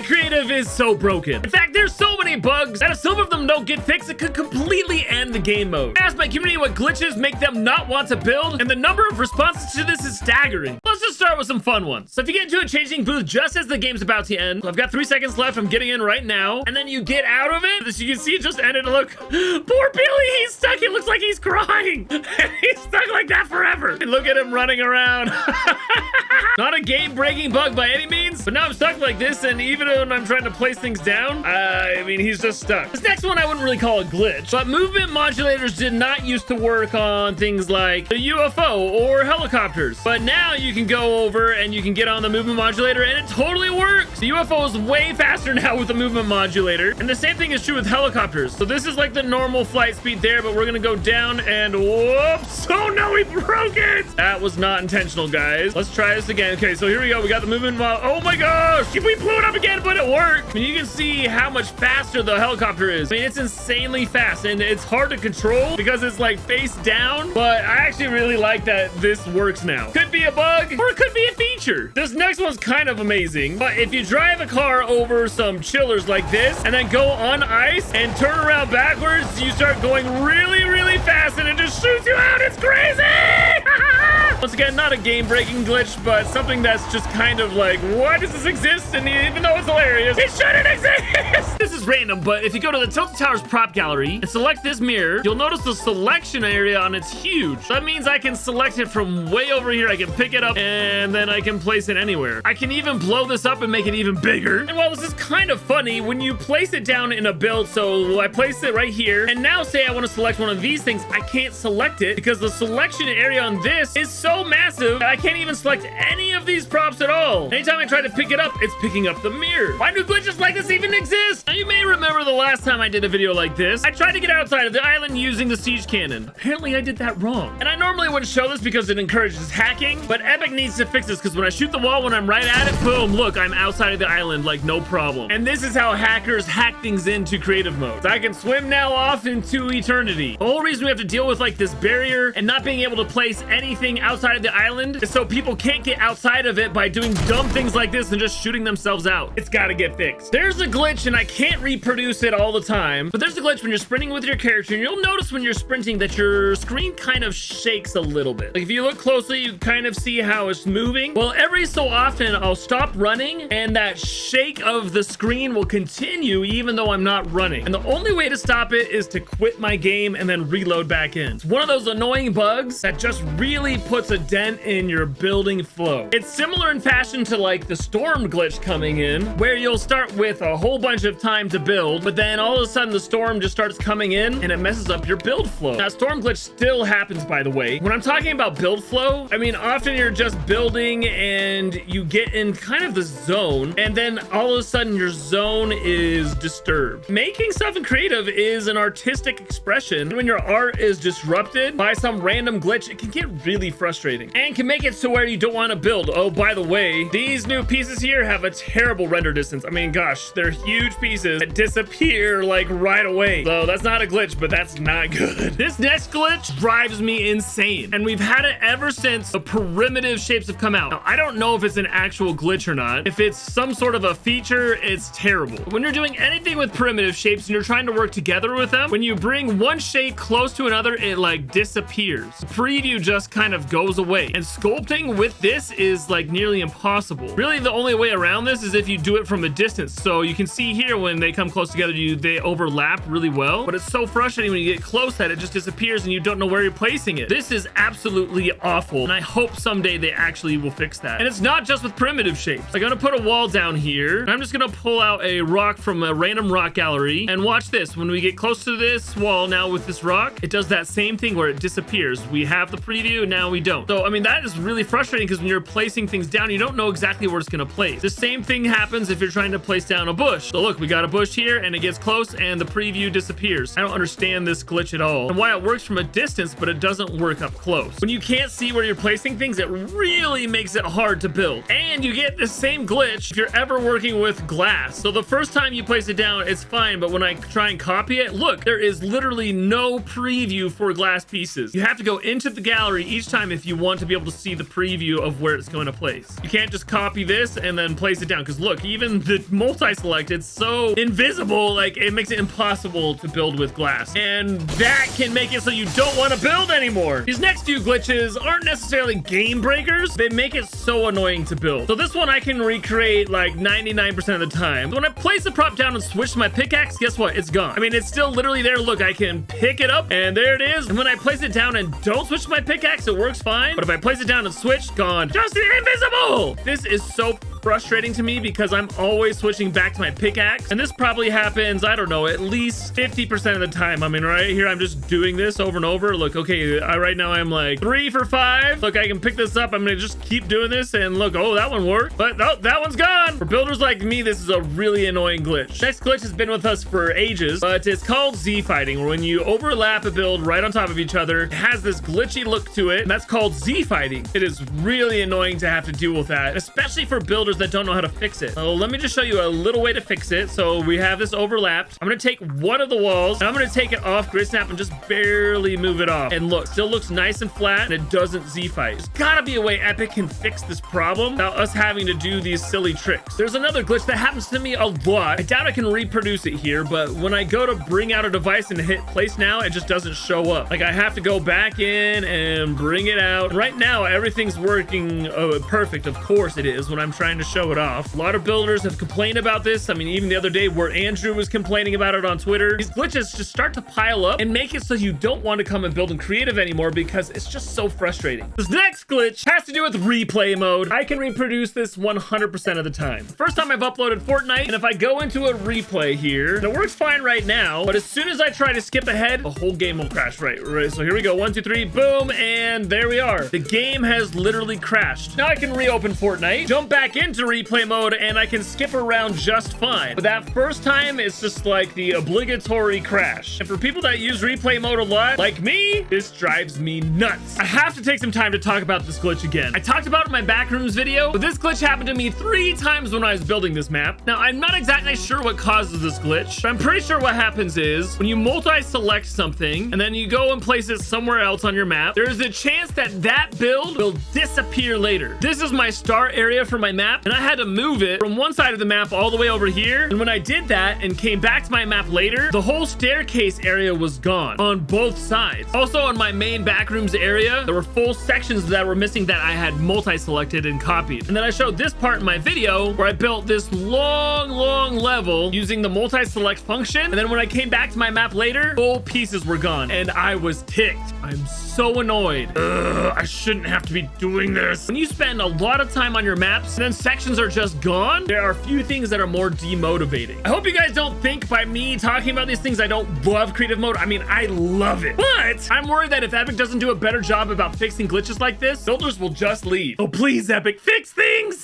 Fortnite creative is so broken. In fact, there's so many bugs that if some of them don't get fixed, it could completely end the game mode. I asked my community what glitches make them not want to build, and the number of responses to this is staggering. Let's just start with some fun ones. So if you get into a changing booth just as the game's about to end, I've got 3 seconds left. I'm getting in right now, and then you get out of it. As you can see, it just ended. Look, poor Billy, he's stuck. It looks like he's crying. He's stuck like that forever. And look at him running around. Not a game-breaking bug by any means, but now I'm stuck like this, and even when I'm trying to place things down, I mean, he's just stuck. This next one I wouldn't really call a glitch, but movement modulators did not used to work on things like the UFO or helicopters. But now you can go over and you can get on the movement modulator, and it totally works. The UFO is way faster now with the movement modulator, and the same thing is true with helicopters. So this is like the normal flight speed there, but we're gonna go down and whoops. Oh no, we broke it. That was not intentional, guys. Let's try this again. Okay, so here we go. We got the movement mod. Oh my gosh, we blew it up again, but it worked. I mean, you can see how much faster the helicopter is. I mean, it's insanely fast, and it's hard to control because it's like face down, but I actually really like that this works now. Could be a bug, or it could be a feature. This next one's kind of amazing, but if you drive a car over some chillers like this and then go on ice and turn around backwards, you start going really, really fast, and it just shoots you out. It's crazy. Once again, not a game-breaking glitch, but something that's just kind of like, why does this exist? And even though it's hilarious, it shouldn't exist. This is random, but if you go to the Tilted Towers prop gallery and select this mirror, you'll notice the selection area on it's huge. That means I can select it from way over here. I can pick it up, and then I can place it anywhere. I can even blow this up and make it even bigger. And while this is kind of funny, when you place it down in a build, so I place it right here, and now say I want to select one of these things, I can't select it because the selection area on this is so massive that I can't even select any of these props at all. Anytime I try to pick it up, it's picking up the mirror. Why do glitches like this even exist? Now, you may remember the last time I did a video like this. I tried to get outside of the island using the siege cannon. Apparently, I did that wrong. And I normally wouldn't show this because it encourages hacking, but Epic needs to fix this because when I shoot the wall, when I'm right at it, boom, look, I'm outside of the island like no problem. And this is how hackers hack things into creative mode. So I can swim now off into eternity. The whole reason we have to deal with like this barrier and not being able to place anything outside of the island is so people can't get outside of it by doing dumb things like this and just shooting themselves out. It's got to get fixed. There's a glitch, and I can't reproduce it all the time, but there's a glitch when you're sprinting with your character, and you'll notice when you're sprinting that your screen kind of shakes a little bit. Like if you look closely, you kind of see how it's moving. Well, every so often I'll stop running, and that shake of the screen will continue even though I'm not running. And the only way to stop it is to quit my game and then reload back in. It's one of those annoying bugs that just really puts a dent in your building flow. It's similar in fashion to like the storm glitch coming in, where you'll start with a whole bunch of time to build, but then all of a sudden the storm just starts coming in and it messes up your build flow. Now, storm glitch still happens, by the way. When I'm talking about build flow, I mean, often you're just building and you get in kind of the zone, and then all of a sudden your zone is disturbed. Making stuff in creative is an artistic expression. When your art is disrupted by some random glitch, it can get really frustrating and can make it so where you don't want to build. Oh, by the way, these new pieces here have a terrible render distance. I mean, gosh, they're huge pieces that disappear like right away. So that's not a glitch, but that's not good. This next glitch drives me insane, and we've had it ever since the primitive shapes have come out. Now, I don't know if it's an actual glitch or not. If it's some sort of a feature, it's terrible. When you're doing anything with primitive shapes and you're trying to work together with them, when you bring one shape close to another, it like disappears. The preview just kind of goes away, and sculpting with this is like nearly impossible. Really, the only way around this is if you do it from a distance. So you can see here when they come close together, they overlap really well, but it's so frustrating when you get close that it just disappears and you don't know where you're placing it. This is absolutely awful, and I hope someday they actually will fix that. And it's not just with primitive shapes. I'm gonna put a wall down here, and I'm just gonna pull out a rock from a random rock gallery, and watch this. When we get close to this wall now with this rock, it does that same thing where it disappears. We have the preview, now we don't. So I mean, that is really frustrating because when you're placing things down, you don't know exactly where it's gonna place. The same thing happens if you're trying to place down a bush. So look, we got a bush here, and it gets close and the preview disappears. I don't understand this glitch at all, and why it works from a distance but it doesn't work up close. When you can't see where you're placing things, it really makes it hard to build. And you get the same glitch if you're ever working with glass. So the first time you place it down, it's fine, but when I try and copy it, look, there is literally no preview for glass pieces. You have to go into the gallery each time if if you want to be able to see the preview of where it's going to place. You can't just copy this and then place it down, because look, even the multi-select, it's so invisible, like it makes it impossible to build with glass. And that can make it so you don't want to build anymore. These next few glitches aren't necessarily game breakers. They make it so annoying to build. So this one I can recreate like 99% of the time. When I place the prop down and switch to my pickaxe, guess what? It's gone. I mean, it's still literally there. Look, I can pick it up and there it is. And when I place it down and don't switch to my pickaxe, it works fine. But if I place it down and switch, gone. Just invisible! This is so frustrating to me because I'm always switching back to my pickaxe, and this probably happens, I don't know, at least 50% of the time. I mean, right here I'm just doing this over and over. Look, okay, right now I'm like 3 for 5. Look, I can pick this up. I'm gonna just keep doing this, and look, oh, that one worked, but oh, that one's gone. For builders like me, this is a really annoying glitch. Next glitch has been with us for ages, but it's called Z fighting. When you overlap a build right on top of each other, it has this glitchy look to it, and that's called Z fighting. It is really annoying to have to deal with that, especially for builders that don't know how to fix it. So let me just show you a little way to fix it. So we have this overlapped. I'm gonna take one of the walls and I'm gonna take it off grid snap and just barely move it off. And look, still looks nice and flat, and it doesn't Z fight. There's gotta be a way Epic can fix this problem without us having to do these silly tricks. There's another glitch that happens to me a lot. I doubt I can reproduce it here, but when I go to bring out a device and hit place now, it just doesn't show up. Like I have to go back in and bring it out. And right now, everything's working perfect. Of course it is when I'm trying to show it off. A lot of builders have complained about this. I mean, even the other day where Andrew was complaining about it on Twitter. These glitches just start to pile up and make it so you don't want to come and build in creative anymore because it's just so frustrating. This next glitch has to do with replay mode. I can reproduce this 100% of the time. First time I've uploaded Fortnite, and if I go into a replay here, and it works fine right now, but as soon as I try to skip ahead, the whole game will crash, right? So here we go, 1, 2, 3, boom, and there we are. The game has literally crashed. Now I can reopen Fortnite, jump back into replay mode, and I can skip around just fine. But that first time, it's just like the obligatory crash. And for people that use replay mode a lot, like me, this drives me nuts. I have to take some time to talk about this glitch again. I talked about it in my backrooms video, but this glitch happened to me 3 times when I was building this map. Now, I'm not exactly sure what causes this glitch, but I'm pretty sure what happens is when you multi-select something and then you go and place it somewhere else on your map, there's a chance that that build will disappear later. This is my start area for my map, and I had to move it from one side of the map all the way over here. And when I did that and came back to my map later, the whole staircase area was gone on both sides. Also on my main backrooms area, there were full sections that were missing that I had multi-selected and copied. And then I showed this part in my video where I built this long level using the multi-select function. And then when I came back to my map later, full pieces were gone. And I was ticked. I'm so annoyed. I shouldn't have to be doing this. When you spend a lot of time on your maps and then sections are just gone, there are few things that are more demotivating. I hope you guys don't think by me talking about these things I don't love creative mode. I mean, I love it. But I'm worried that if Epic doesn't do a better job about fixing glitches like this, builders will just leave. Oh, please, Epic, fix things!